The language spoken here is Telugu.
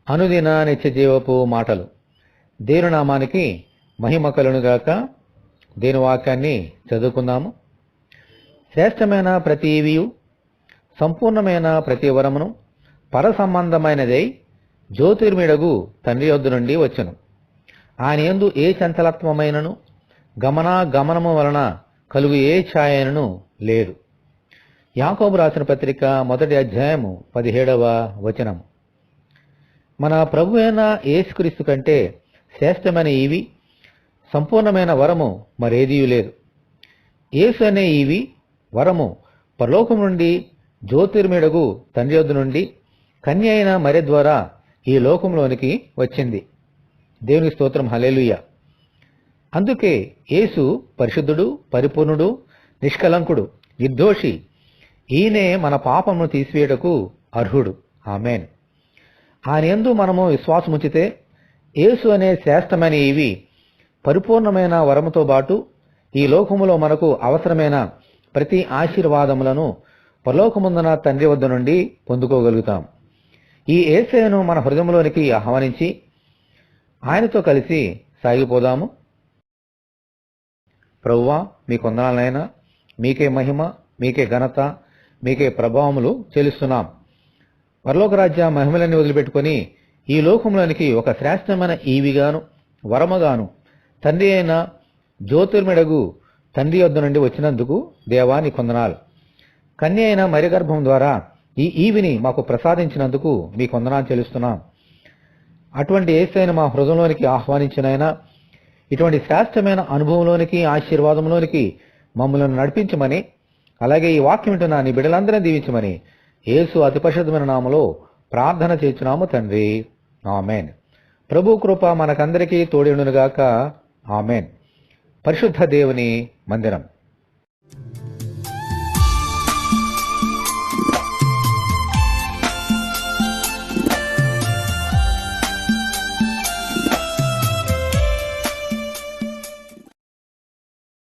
అనుదిన నిత్య జీవపు మాటలు. దేవుని నామానికి మహిమ కలుగునుగాక. దేవుని వాక్యాన్ని చదువుకుందాము. శ్రేష్టమైన ప్రతి ఈవియు సంపూర్ణమైన ప్రతి వరమును పరసంబంధమైనదై జ్యోతిర్మిడగు తండ్రి యొద్ద నుండి వచ్చును. ఆయన యందు ఏ చంచలత్వమైనను గమనము వలన కలుగు ఏ ఛాయనను లేదు. యాకోబు రాసిన పత్రిక 1వ అధ్యాయము 17వ వచనము. మన ప్రభు అయిన యేసుక్రీస్తు కంటే శ్రేష్టమైన ఈవి సంపూర్ణమైన వరము మరేదియూ లేదు. యేసు అనే ఈవి వరము పరలోకం నుండి జ్యోతిర్మిడగు తండ్రి యొద్ద నుండి కన్య అయిన మరియ ద్వారా ఈ లోకంలోనికి వచ్చింది. దేవుని స్తోత్రం, హల్లెలూయా. అందుకే యేసు పరిశుద్ధుడు, పరిపూర్ణుడు, నిష్కలంకుడు, నిర్దోషి. ఈయనే మన పాపమును తీసివేయటకు అర్హుడు. ఆమేన్. ఆయన యందు మనము విశ్వాసముంచితే యేసు అనే శ్రేష్టమైన ఈవి పరిపూర్ణమైన వరముతో పాటు ఈ లోకములో మనకు అవసరమైన ప్రతి ఆశీర్వాదములను పరలోకముందున తండ్రి వద్ద నుండి పొందుకోగలుగుతాం. ఈ యేసయ్యను మన హృదయంలోనికి ఆహ్వానించి ఆయనతో కలిసి సాగిపోదాము. ప్రభువా, మీ కొందనాలనైనా మీకే మహిమ, మీకే ఘనత, మీకే ప్రభావములు చెల్లిస్తున్నాం. పరలోక రాజ్య మహిమలన్నీ వదిలిపెట్టుకొని ఈ లోకంలోనికి ఒక శ్రేష్టమైన ఈవిగాను వరముగాను తండ్రి అయిన జ్యోతిర్మిడగు తండ్రి యొద్ద నుండి వచ్చినందుకు దేవా నీ కొందనాలు. కన్య అయిన మరియ గర్భం ద్వారా ఈ ఈవిని మాకు ప్రసాదించినందుకు మీ కొందనాలు చెల్లిస్తున్నాం. అటువంటి యేసయ్యను మా హృదయంలోనికి ఆహ్వానించినైనా ఇటువంటి శ్రేష్టమైన అనుభవంలోనికి, ఆశీర్వాదంలోనికి మమ్మల్ని నడిపించమని, అలాగే ఈ వాక్యం వింటున్న నీ బిడ్డలందరినీ దీవించమని యేసు అతి పరిశుద్ధమైన నామములో ప్రార్థన చేస్తున్నాము తండ్రి. ఆమేన్. ప్రభు కృప మనకందరికీ తోడేయునుగాక. ఆమేన్. పరిశుద్ధ దేవుని మందిరం.